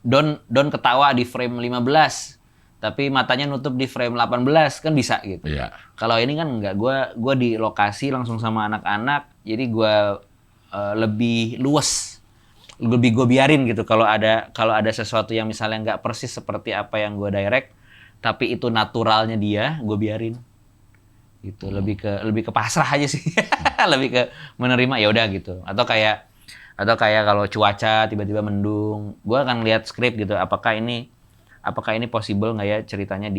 S1: Don ketawa di frame 15, tapi matanya nutup di frame 18, kan bisa gitu.
S4: Iya.
S1: Kalau ini kan enggak, gue di lokasi langsung sama anak-anak, jadi gue lebih luas. Lebih gue biarin gitu. Kalau ada sesuatu yang misalnya nggak persis seperti apa yang gue direct, tapi itu naturalnya dia, gue biarin. Gitu, lebih ke pasrah aja sih. Lebih ke menerima ya udah gitu. Atau kayak kalau cuaca tiba-tiba mendung, gue akan lihat skrip gitu, apakah ini possible nggak ya ceritanya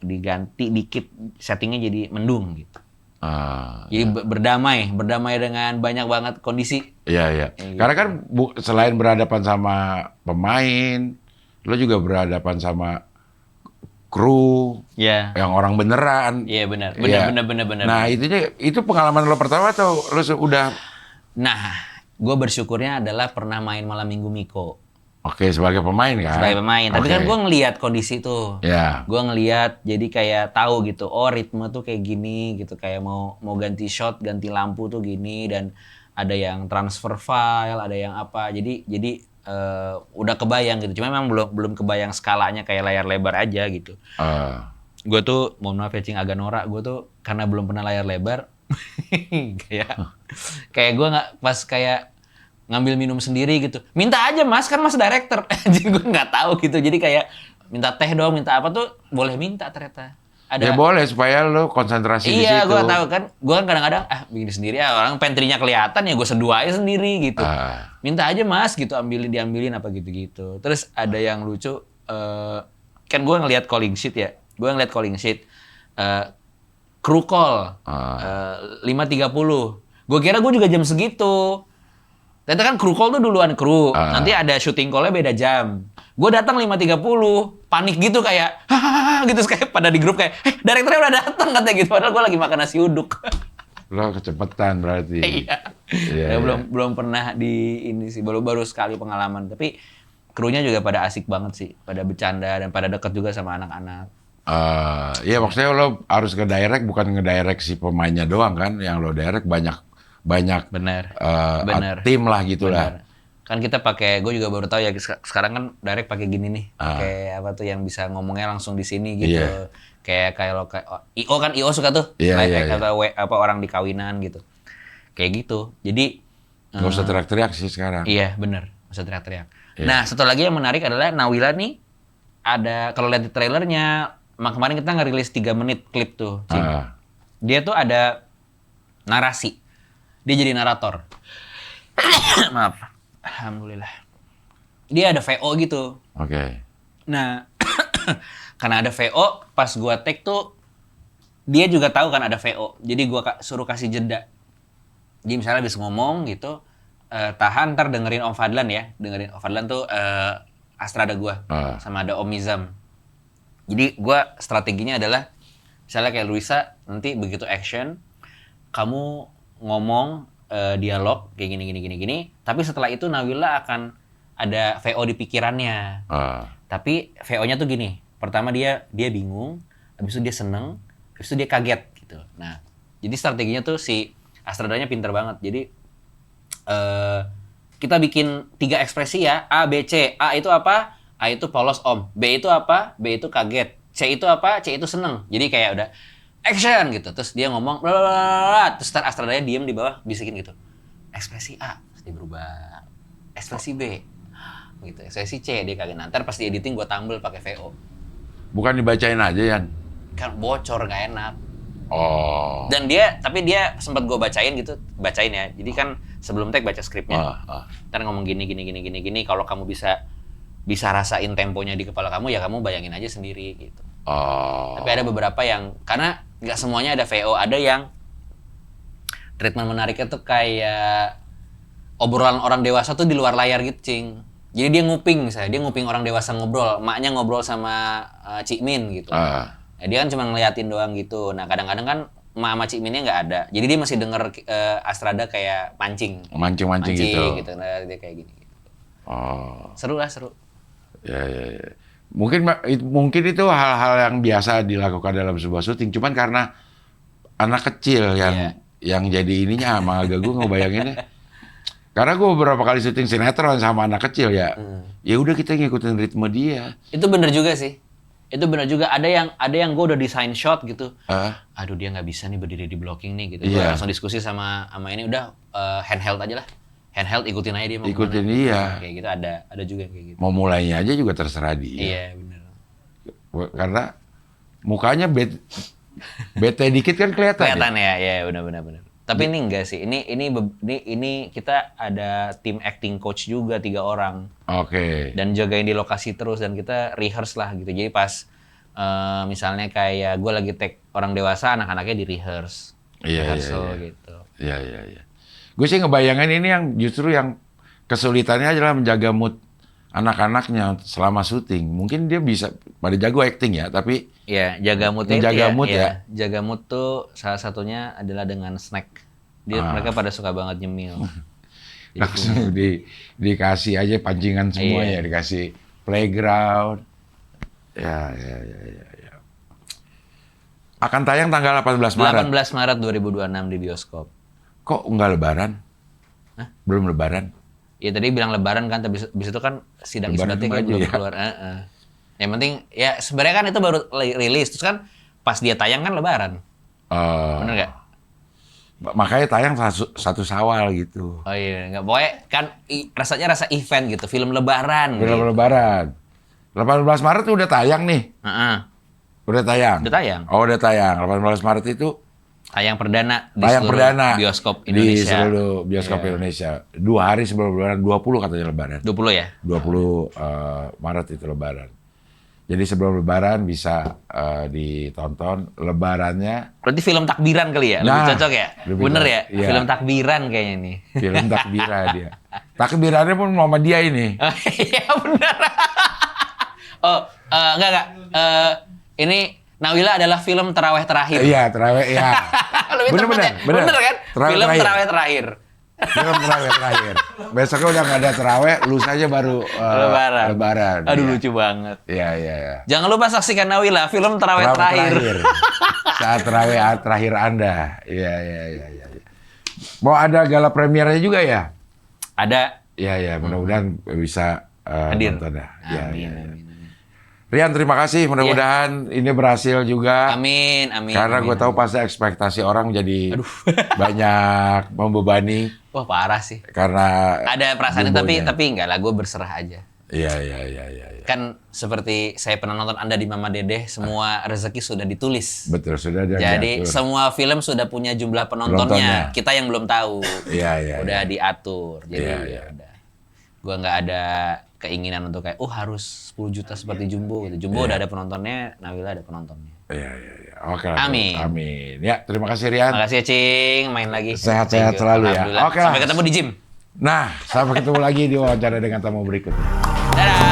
S1: diganti dikit, settingnya jadi mendung gitu. Jadi berdamai dengan banyak banget kondisi.
S4: Iya.
S1: Gitu.
S4: Karena kan selain berhadapan sama pemain, lo juga berhadapan sama kru, yang orang beneran.
S1: Iya benar.
S4: Nah itu pengalaman lo pertama atau lo udah?
S1: Nah, gue bersyukurnya adalah pernah main Malam Minggu Miko.
S4: Oke, sebagai pemain kan?
S1: Sebagai pemain, tapi kan gue ngelihat kondisi tuh.
S4: Iya.
S1: Gue ngelihat, jadi kayak tahu gitu, oh ritme tuh kayak gini gitu, kayak mau ganti shot, ganti lampu tuh gini, dan ada yang transfer file, ada yang apa. Jadi udah kebayang gitu. Cuma memang belum kebayang skalanya kayak layar lebar aja gitu. Gue tuh, mohon maaf ya Cing, agak norak. Gue tuh karena belum pernah layar lebar, kayak gue nggak pas kayak ngambil minum sendiri gitu. Minta aja mas, kan mas director. Jadi gue nggak tahu gitu. Jadi kayak minta teh dong, minta apa tuh boleh minta ternyata.
S4: Ya boleh supaya lo konsentrasi di situ.
S1: Iya, gue tahu kan. Gue kan kadang-kadang bikin sendiri orang pantry-nya kelihatan ya gue seduh aja sendiri gitu. Minta aja mas gitu, diambilin apa gitu-gitu. Terus ada yang lucu, kan gue ngelihat calling sheet ya. Gue ngelihat calling sheet. Crew call 5.30. Gue kira gue juga jam segitu. Ternyata kan crew call tuh duluan kru. Nanti ada shooting call-nya beda jam. Gue datang 5.30, panik gitu kayak, hahaha gitu kayak pada di grup kayak, direkturnya udah datang katanya gitu. Padahal gue lagi makan nasi uduk.
S4: Lo kecepatan berarti.
S1: Iya. Ya, belum pernah di ini sih, baru sekali pengalaman. Tapi krunya juga pada asik banget sih, pada bercanda dan pada deket juga sama anak-anak.
S4: Iya maksudnya lo harus nge-direct, bukan nge-direct si pemainnya doang kan, yang lo direct banyak
S1: Bener.
S4: tim lah gitu lah.
S1: Kan kita pakai, gue juga baru tahu ya sekarang kan direct pakai gini nih, pakai apa tuh yang bisa ngomongnya langsung di sini gitu.
S4: Iya.
S1: Kayak lo IO kan IO suka tuh
S4: Iya,
S1: live
S4: iya,
S1: act atau apa orang di kawinan gitu. Kayak gitu. Jadi
S4: Gak usah teriak-teriak sih sekarang.
S1: iya bener, nggak usah teriak-teriak. Nah satu lagi yang menarik adalah Nawila nih ada, kalau lihat di trailernya, kemarin kita ngerilis 3 menit klip tuh, Cing. Dia tuh ada narasi. Dia jadi narator. Maaf. Alhamdulillah. Dia ada VO gitu.
S4: Oke.
S1: Nah, karena ada VO, pas gua take tuh, dia juga tahu kan ada VO. Jadi gua suruh kasih jeda. Jadi misalnya habis ngomong gitu, tahan, ntar dengerin Om Fadlan ya. Dengerin Om Fadlan tuh Astrada gua. Sama ada Om Mizam. Jadi gua strateginya adalah, misalnya kayak Luisa, nanti begitu action, kamu ngomong dialog kayak gini, tapi setelah itu Nawila akan ada VO di pikirannya. Tapi VO-nya tuh gini, pertama dia bingung, habis itu dia seneng, habis itu dia kaget gitu. Nah, jadi strateginya tuh si Astradanya pinter banget. Jadi kita bikin 3 ekspresi ya, A, B, C. A itu apa? A itu polos om. B itu apa? B itu kaget. C itu apa? C itu seneng. Jadi kayak udah action gitu, terus dia ngomong blablabla, terus Astradanya diem di bawah bisikin gitu, ekspresi A, terus dia berubah, ekspresi B gitu, ekspresi C, dia kaget. Ntar pas di editing gua tampil pakai VO.
S4: Bukan dibacain aja Yan?
S1: Kan bocor, nggak enak.
S4: Oh.
S1: Dan tapi dia sempat gua bacain ya, jadi kan sebelum take baca skripnya, ntar ngomong gini, kalau kamu bisa rasain temponya di kepala kamu, ya kamu bayangin aja sendiri gitu. Tapi ada beberapa yang, karena nggak semuanya ada VO, ada yang treatment menariknya tuh kayak obrolan orang dewasa tuh di luar layar gitu, Cing. Jadi dia nguping orang dewasa ngobrol, maknya ngobrol sama Cik Min gitu. Ya, dia kan cuma ngeliatin doang gitu. Nah kadang-kadang kan emak sama Cik Minnya nggak ada, jadi dia masih denger Astrada kayak mancing gitu. Nah, dia kayak gini. Seru.
S4: Ya. Mungkin itu hal-hal yang biasa dilakukan dalam sebuah syuting. Cuman karena anak kecil yang jadi ininya, emang agak gue ngebayanginnya. Karena gue beberapa kali syuting sinetron sama anak kecil ya. Ya udah kita ngikutin ritme dia.
S1: Itu bener juga sih. Ada yang gue udah desain shot gitu. Aduh dia nggak bisa nih berdiri di blocking nih gitu. Gue langsung diskusi sama ini, udah handheld aja lah. Handheld, ikutin aja dia mau
S4: ikutin
S1: kemana.
S4: dia.
S1: Kayak gitu ada juga kayak gitu.
S4: Mau mulainya aja juga terserah dia.
S1: Iya benar.
S4: Karena mukanya bete dikit kan kelihatan.
S1: Ya benar. Tapi ini enggak sih. Ini kita ada tim acting coach juga 3 orang. Oke. Dan jagain di lokasi terus, dan kita rehearse lah gitu. Jadi pas misalnya kayak gue lagi take orang dewasa, anak-anaknya di rehearse.
S4: Iya.
S1: Gitu.
S4: Iya. Gue sih ngebayangin ini yang justru yang kesulitannya adalah menjaga mood anak-anaknya selama syuting. Mungkin dia bisa pada jago acting ya, tapi
S1: iya, jaga mood ya. Jaga mood tuh salah satunya adalah dengan snack. Mereka pada suka banget nyemil.
S4: Langsung dikasih aja pancingan semua ya, dikasih playground. Ya. Akan tayang tanggal 18 Maret.
S1: 18 Maret 2026 di bioskop.
S4: Kok enggak lebaran?
S1: Hah?
S4: Belum lebaran?
S1: Ya tadi bilang lebaran kan, tapi habis itu kan sidang isbatnya kan belum keluar. Yang penting ya sebenarnya kan itu baru rilis, terus kan pas dia tayang kan lebaran. Bener nggak?
S4: Makanya tayang 1 Syawal gitu.
S1: Oh iya, nggak pokoknya kan rasanya rasa event gitu, film lebaran.
S4: Film lebaran. 18 Maret udah tayang nih. Udah tayang. Oh udah tayang. 18 Maret itu
S1: tayang perdana di bioskop Indonesia.
S4: Di seluruh bioskop Indonesia. 2 hari sebelum lebaran, 20 katanya lebaran.
S1: 20 ya?
S4: 20 Maret itu lebaran. Jadi sebelum Lebaran bisa ditonton. Lebarannya
S1: Berarti film takbiran kali ya? Lebih
S4: Nah,
S1: cocok ya?
S4: lebih
S1: Bener
S4: cocok.
S1: ya?
S4: Iya.
S1: Film takbiran kayaknya nih.
S4: film takbiran dia. Takbirannya pun sama dia ini.
S1: Iya bener. Oh, enggak. Ini Nawila adalah film terawih terakhir.
S4: Iya, terawih ya.
S1: Lebih tepat ya?
S4: Bener.
S1: Bener kan?
S4: Terawih
S1: Film
S4: terakhir.
S1: terawih terakhir.
S4: Film terawih terakhir. Besoknya udah nggak ada terawih, lusa aja baru Lebaran.
S1: Aduh
S4: Iya.
S1: lucu banget.
S4: Iya.
S1: Jangan lupa saksikan Nawila, film terawih terakhir.
S4: Saat terawih terakhir Anda. Iya. Mau ada gala premiernya juga ya?
S1: Ada.
S4: Iya, mudah-mudahan bisa
S1: Hadir.
S4: nonton ya. Iya.
S1: Amin.
S4: Rian, terima kasih. Mudah-mudahan ini berhasil juga.
S1: Amin.
S4: Karena gue tahu pasti ekspektasi orang jadi banyak membebani
S1: Wah parah sih.
S4: karena
S1: Ada perasaan
S4: bumbunya.
S1: tapi enggak lah, gue berserah aja.
S4: Iya.
S1: Kan seperti saya pernah nonton Anda di Mama Dedeh, semua rezeki sudah ditulis.
S4: Betul, sudah ada
S1: Jadi
S4: diatur.
S1: semua film sudah punya jumlah
S4: Penontonnya.
S1: penontonnya. Kita yang belum tahu.
S4: Iya.
S1: Udah diatur. Jadi
S4: Iya.
S1: ya udah. Gua nggak ada keinginan untuk kayak harus 10 juta seperti Jumbo gitu. Jumbo udah ada penontonnya, Nawila ada penontonnya.
S4: Iya. Oke lah.
S1: Amin.
S4: Ya, terima kasih Rian.
S1: Makasih ya Cing, main lagi.
S4: Sehat-sehat
S1: Thank you.
S4: selalu ya.
S1: Alhamdulillah.
S4: Oke lah.
S1: Sampai ketemu di gym.
S4: Nah, sampai ketemu lagi di wawancara dengan tamu berikutnya.
S1: Dadah.